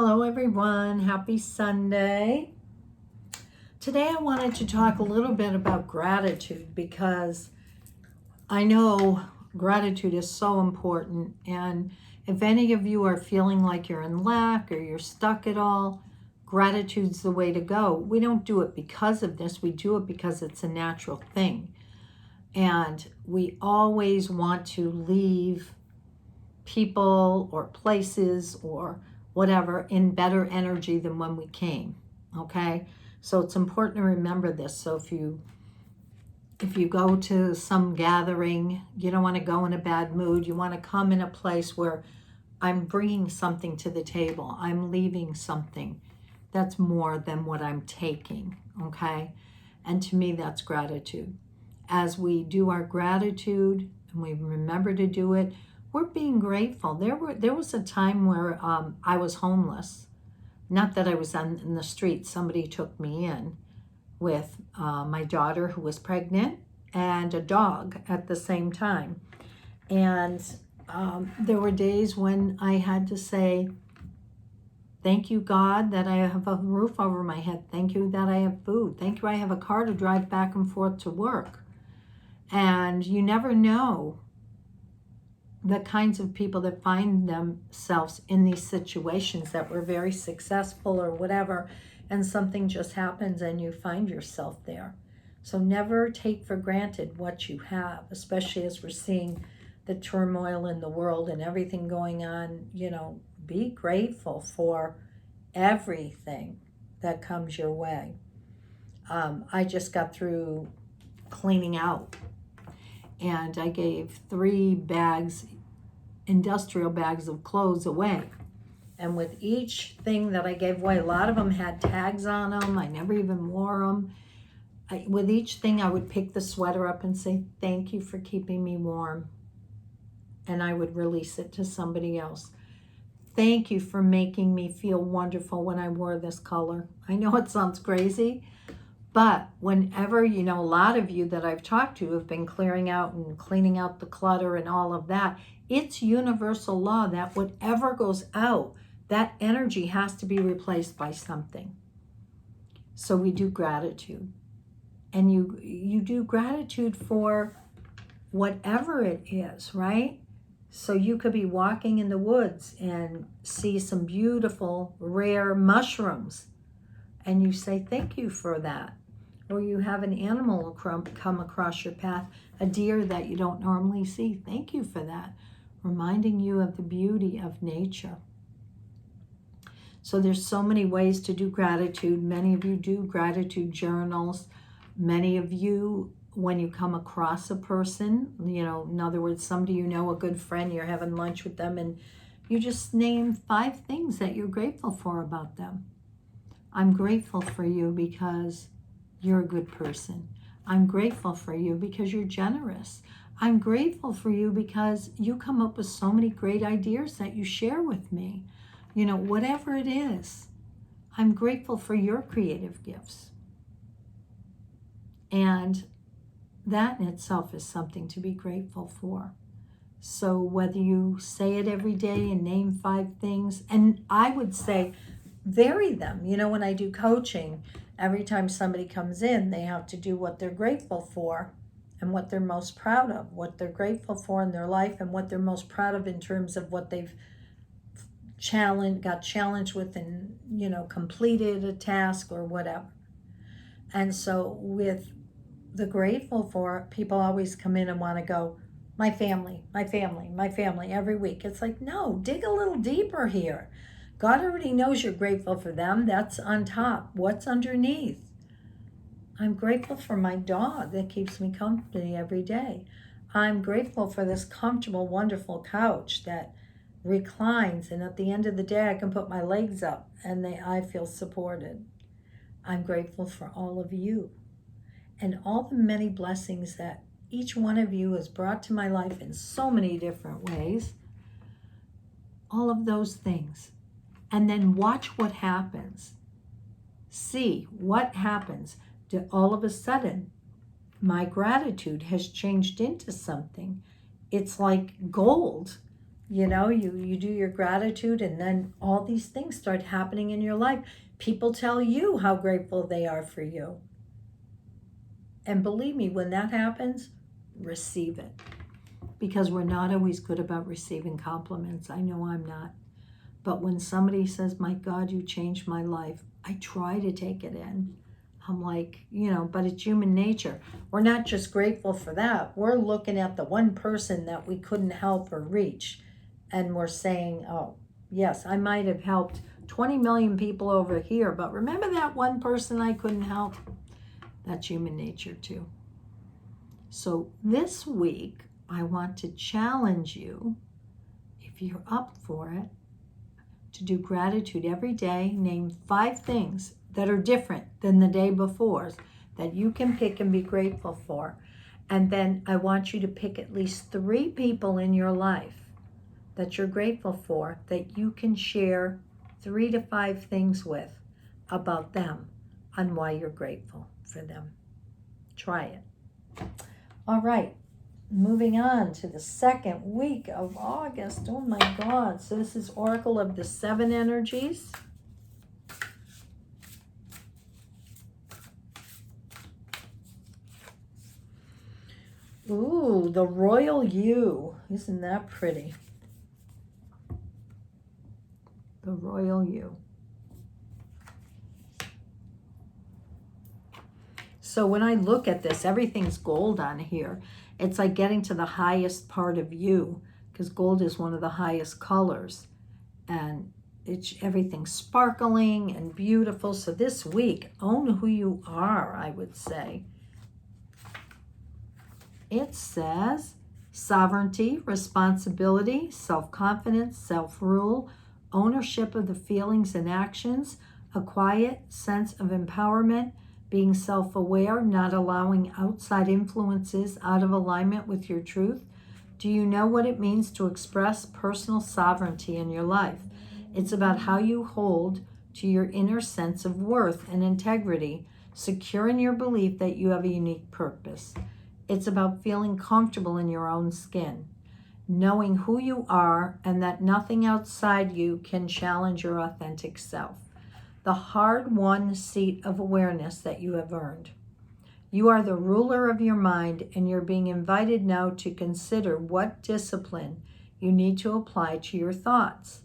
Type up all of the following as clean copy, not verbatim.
Hello everyone, happy Sunday. Today I wanted to talk a little bit about gratitude because I know gratitude is so important, and if any of you are feeling like you're in lack or you're stuck at all, gratitude's the way to go. We don't do it because of this, we do it because it's a natural thing. And we always want to leave people or places or whatever in better energy than when we came. Okay, so it's important to remember this. So if you go to some gathering, you don't want to go in a bad mood. You want to come in a place where I'm bringing something to the table, I'm leaving something that's more than what I'm taking. Okay, and to me that's gratitude. As we do our gratitude and we remember to do it, we're being grateful. There was a time where I was homeless. Not that I was in the street. Somebody took me in with my daughter who was pregnant and a dog at the same time. And there were days when I had to say, thank you, God, that I have a roof over my head. Thank you that I have food. Thank you I have a car to drive back and forth to work. And you never know the kinds of people that find themselves in these situations that were very successful or whatever, and something just happens and you find yourself there. So never take for granted what you have, especially as we're seeing the turmoil in the world and everything going on. Be grateful for everything that comes your way. I just got through cleaning out, and I gave 3 bags, industrial bags of clothes away. And with each thing that I gave away, a lot of them had tags on them. I never even wore them. With each thing, I would pick the sweater up and say, thank you for keeping me warm. And I would release it to somebody else. Thank you for making me feel wonderful when I wore this color. I know it sounds crazy, but whenever, a lot of you that I've talked to have been clearing out and cleaning out the clutter and all of that. It's universal law that whatever goes out, that energy has to be replaced by something. So we do gratitude. And you do gratitude for whatever it is, right? So you could be walking in the woods and see some beautiful, rare mushrooms. And you say, thank you for that. Or you have an animal come across your path, a deer that you don't normally see. Thank you for that. Reminding you of the beauty of nature. So there's so many ways to do gratitude. Many of you do gratitude journals. Many of you, when you come across a person, in other words, somebody a good friend, you're having lunch with them, and you just name 5 things that you're grateful for about them. I'm grateful for you because you're a good person. I'm grateful for you because you're generous. I'm grateful for you because you come up with so many great ideas that you share with me. Whatever it is, I'm grateful for your creative gifts. And that in itself is something to be grateful for. So whether you say it every day and name 5 things, and I would say vary them. When I do coaching, every time somebody comes in, they have to do what they're grateful for and what they're most proud of, what they're grateful for in their life and what they're most proud of in terms of what they've got challenged with and, completed a task or whatever. And so with the grateful for, people always come in and want to go, my family, my family, my family every week. It's like, no, dig a little deeper here. God already knows you're grateful for them. That's on top. What's underneath? I'm grateful for my dog that keeps me company every day. I'm grateful for this comfortable, wonderful couch that reclines, and at the end of the day I can put my legs up and I feel supported. I'm grateful for all of you and all the many blessings that each one of you has brought to my life in so many different ways. All of those things. And then watch what happens. See what happens. All of a sudden, my gratitude has changed into something. It's like gold You know, you do your gratitude, and then all these things start happening in your life. People tell you how grateful they are for you. And believe me, when that happens, receive it. Because we're not always good about receiving compliments. I know I'm not. But when somebody says, my God, you changed my life, I try to take it in. I'm like, but it's human nature. We're not just grateful for that. We're looking at the one person that we couldn't help or reach. And we're saying, oh, yes, I might have helped 20 million people over here, but remember that one person I couldn't help? That's human nature too. So this week, I want to challenge you, if you're up for it, to do gratitude every day. Name 5 things that are different than the day before that you can pick and be grateful for. And then I want you to pick at least 3 people in your life that you're grateful for, that you can share 3 to 5 things with about them on why you're grateful for them. Try it. All right, moving on to the second week of August. Oh my God. So this is Oracle of the 7 energies. Ooh, the Royal You. Isn't that pretty? The Royal You. So when I look at this, everything's gold on here. It's like getting to the highest part of you, because gold is one of the highest colors. And everything's sparkling and beautiful. So this week, own who you are, I would say. It says sovereignty, responsibility, self-confidence, self-rule, ownership of the feelings and actions, a quiet sense of empowerment, being self-aware, not allowing outside influences out of alignment with your truth. Do you know what it means to express personal sovereignty in your life? It's about how you hold to your inner sense of worth and integrity, secure in your belief that you have a unique purpose. It's about feeling comfortable in your own skin, knowing who you are and that nothing outside you can challenge your authentic self. The hard-won seat of awareness that you have earned. You are the ruler of your mind, and you're being invited now to consider what discipline you need to apply to your thoughts.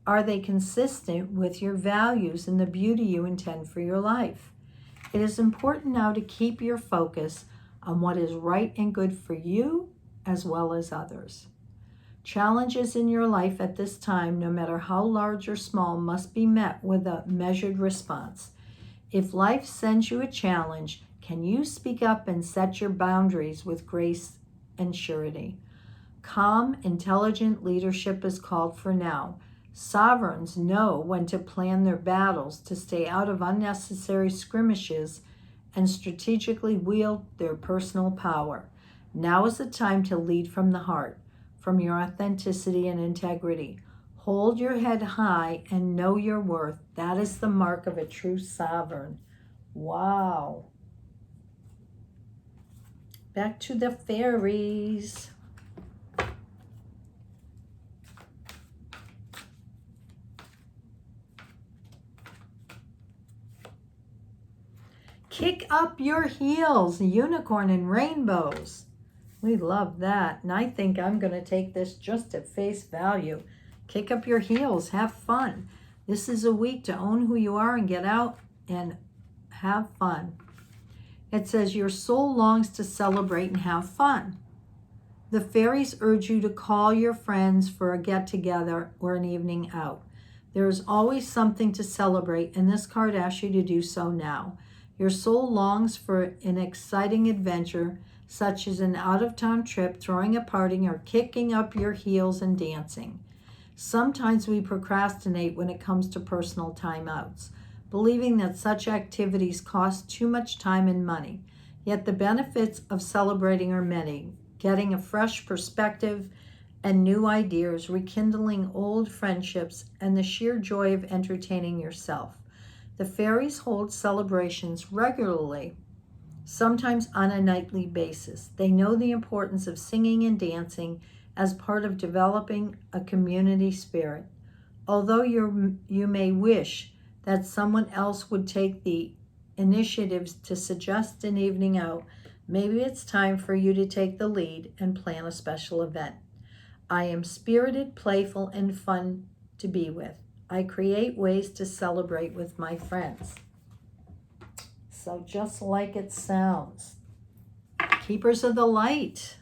Are they consistent with your values and the beauty you intend for your life? It is important now to keep your focus on what is right and good for you as well as others. Challenges in your life at this time, no matter how large or small, must be met with a measured response. If life sends you a challenge, can you speak up and set your boundaries with grace and surety? Calm, intelligent leadership is called for now. Sovereigns know when to plan their battles, to stay out of unnecessary skirmishes, and strategically wield their personal power. Now is the time to lead from the heart, from your authenticity and integrity. Hold your head high and know your worth. That is the mark of a true sovereign. Wow. Back to the fairies. Kick up your heels, unicorn and rainbows. We love that. And I think I'm going to take this just at face value. Kick up your heels. Have fun. This is a week to own who you are and get out and have fun. It says your soul longs to celebrate and have fun. The fairies urge you to call your friends for a get-together or an evening out. There is always something to celebrate, and this card asks you to do so now. Your soul longs for an exciting adventure, such as an out-of-town trip, throwing a party, or kicking up your heels and dancing. Sometimes we procrastinate when it comes to personal timeouts, believing that such activities cost too much time and money. Yet the benefits of celebrating are many, getting a fresh perspective and new ideas, rekindling old friendships, and the sheer joy of entertaining yourself. The fairies hold celebrations regularly, sometimes on a nightly basis. They know the importance of singing and dancing as part of developing a community spirit. Although you may wish that someone else would take the initiatives to suggest an evening out, maybe it's time for you to take the lead and plan a special event. I am spirited, playful, and fun to be with. I create ways to celebrate with my friends. So just like it sounds. Keepers of the light.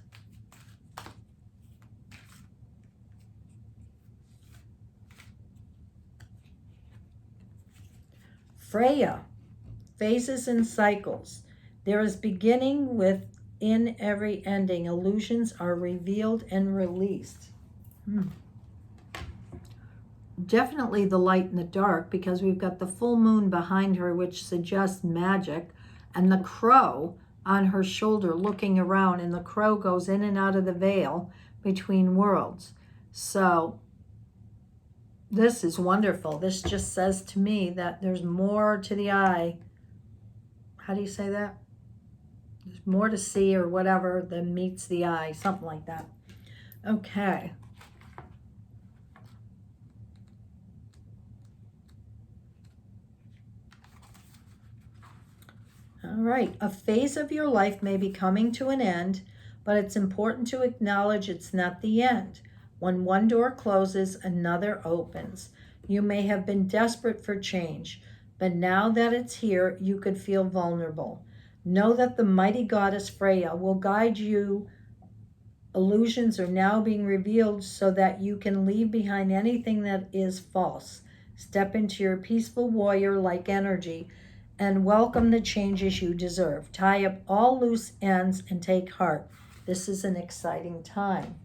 Freyja, phases and cycles. There is beginning within every ending. Illusions are revealed and released. Definitely the light and the dark, because we've got the full moon behind her, which suggests magic, and the crow on her shoulder looking around, and the crow goes in and out of the veil between worlds. So this is wonderful. This just says to me that there's more to the eye. How do you say that? There's more to see or whatever than meets the eye, something like that. Okay. All right, a phase of your life may be coming to an end, but it's important to acknowledge it's not the end. When one door closes, another opens. You may have been desperate for change, but now that it's here, you could feel vulnerable. Know that the mighty goddess Freyja will guide you. Illusions are now being revealed so that you can leave behind anything that is false. Step into your peaceful warrior-like energy and welcome the changes you deserve. Tie up all loose ends and take heart. This is an exciting time.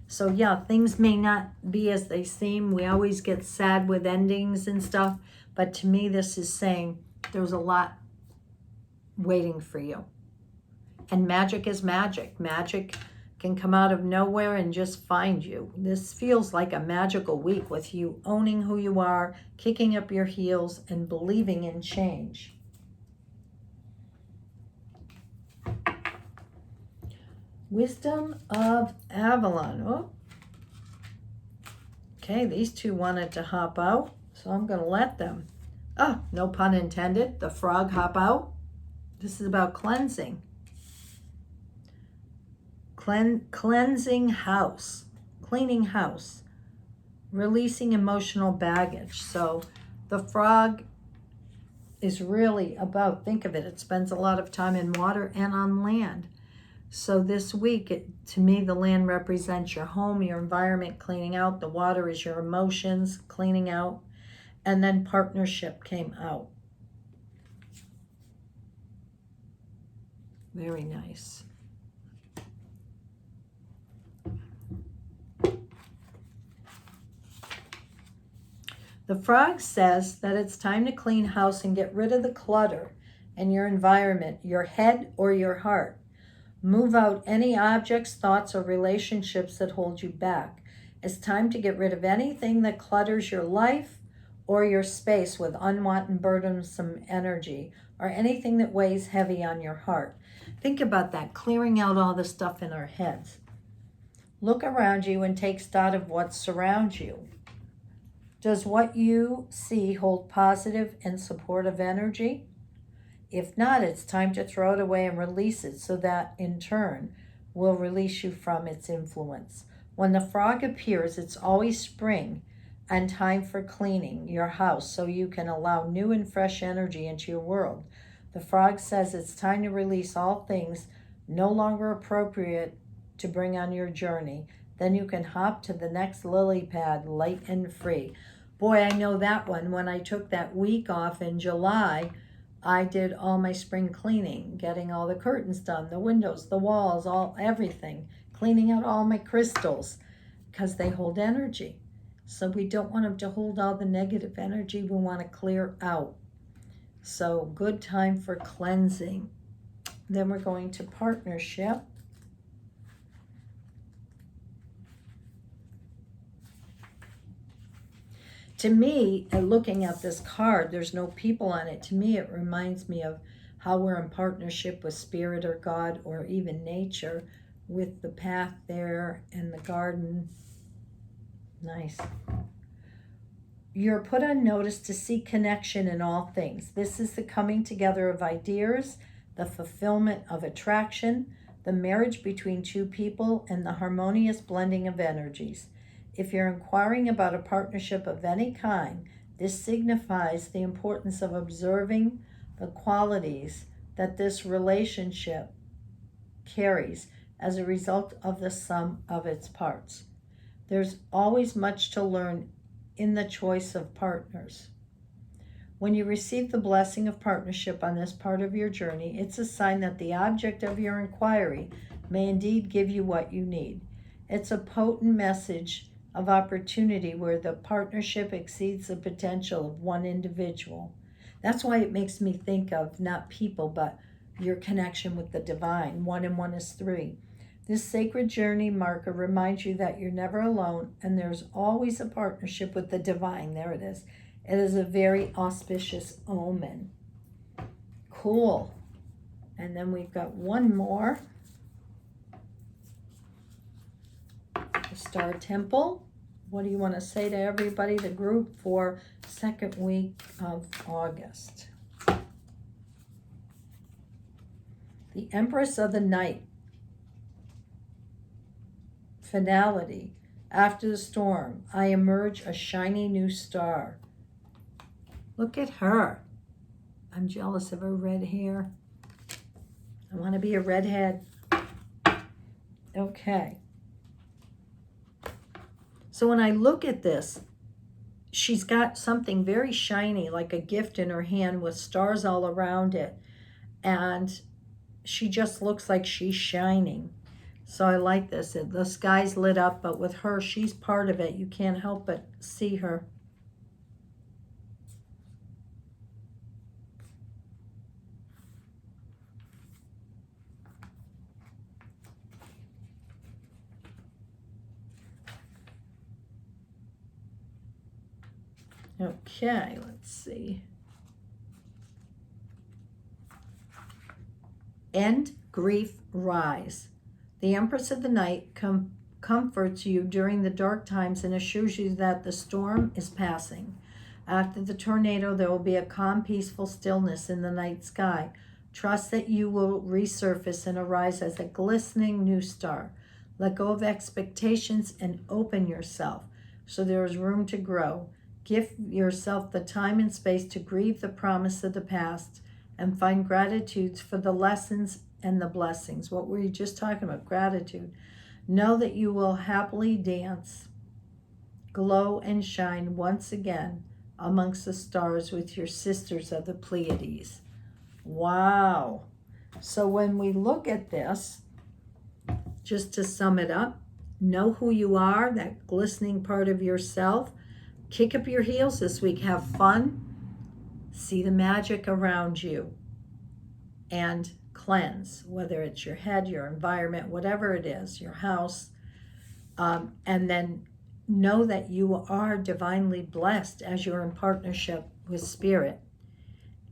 So yeah, things may not be as they seem. We always get sad with endings and stuff, but to me this is saying there's a lot waiting for you. And magic is magic. Magic can come out of nowhere and just find you. This feels like a magical week with you owning who you are, kicking up your heels, and believing in change. Wisdom of Avalon. Oh. Okay, these two wanted to hop out, so I'm going to let them. Oh, no pun intended. The frog hop out. This is about cleansing. Cleansing house. Cleaning house. Releasing emotional baggage. So the frog is really about, think of it, it spends a lot of time in water and on land. So this week, to me, the land represents your home, your environment, cleaning out. The water is your emotions, cleaning out. And then partnership came out. Very nice. The frog says that it's time to clean house and get rid of the clutter in your environment, your head or your heart. Move out any objects, thoughts, or relationships that hold you back. It's time to get rid of anything that clutters your life or your space with unwanted, burdensome energy, or anything that weighs heavy on your heart. Think about that, clearing out all the stuff in our heads. Look around you and take stock of what surrounds you. Does what you see hold positive and supportive energy? If not, it's time to throw it away and release it so that, in turn, will release you from its influence. When the frog appears, it's always spring and time for cleaning your house so you can allow new and fresh energy into your world. The frog says it's time to release all things no longer appropriate to bring on your journey. Then you can hop to the next lily pad, light and free. Boy, I know that one. When I took that week off in July, I did all my spring cleaning, getting all the curtains done, the windows, the walls, everything, cleaning out all my crystals because they hold energy. So we don't want them to hold all the negative energy. We want to clear out. So good time for cleansing. Then we're going to partnership. To me, looking at this card, there's no people on it. To me, it reminds me of how we're in partnership with spirit or God or even nature with the path there and the garden. Nice. You're put on notice to seek connection in all things. This is the coming together of ideas, the fulfillment of attraction, the marriage between two people, and the harmonious blending of energies. If you're inquiring about a partnership of any kind, this signifies the importance of observing the qualities that this relationship carries as a result of the sum of its parts. There's always much to learn in the choice of partners. When you receive the blessing of partnership on this part of your journey, it's a sign that the object of your inquiry may indeed give you what you need. It's a potent message of opportunity where the partnership exceeds the potential of one individual. That's why it makes me think of not people, but your connection with the divine. 1 and 1 is 3. This sacred journey marker reminds you that you're never alone and there's always a partnership with the divine. There it is. It is a very auspicious omen. Cool. And then we've got one more. The Star Temple. What do you want to say to everybody, the group, for second week of August? The Empress of the Night. Finality. After the storm, I emerge a shiny new star. Look at her. I'm jealous of her red hair. I want to be a redhead. Okay. So when I look at this, she's got something very shiny, like a gift in her hand with stars all around it. And she just looks like she's shining. So I like this. The sky's lit up, but with her, she's part of it. You can't help but see her. Okay, let's see. End, grief, rise. The Empress of the Night comforts you during the dark times and assures you that the storm is passing. After the tornado, there will be a calm, peaceful stillness in the night sky. Trust that you will resurface and arise as a glistening new star. Let go of expectations and open yourself so there is room to grow. Give yourself the time and space to grieve the promise of the past and find gratitudes for the lessons and the blessings. What were you just talking about? Gratitude. Know that you will happily dance, glow, and shine once again amongst the stars with your sisters of the Pleiades. Wow. So when we look at this, just to sum it up, know who you are, that glistening part of yourself. Kick up your heels this week. Have fun. See the magic around you. And cleanse, whether it's your head, your environment, whatever it is, your house. And then know that you are divinely blessed as you're in partnership with Spirit.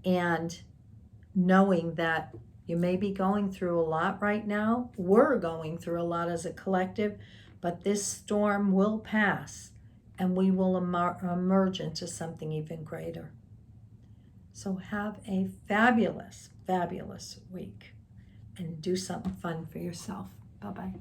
And knowing that you may be going through a lot right now. We're going through a lot as a collective, but this storm will pass and we will emerge into something even greater. So have a fabulous, fabulous week and do something fun for yourself. Bye-bye.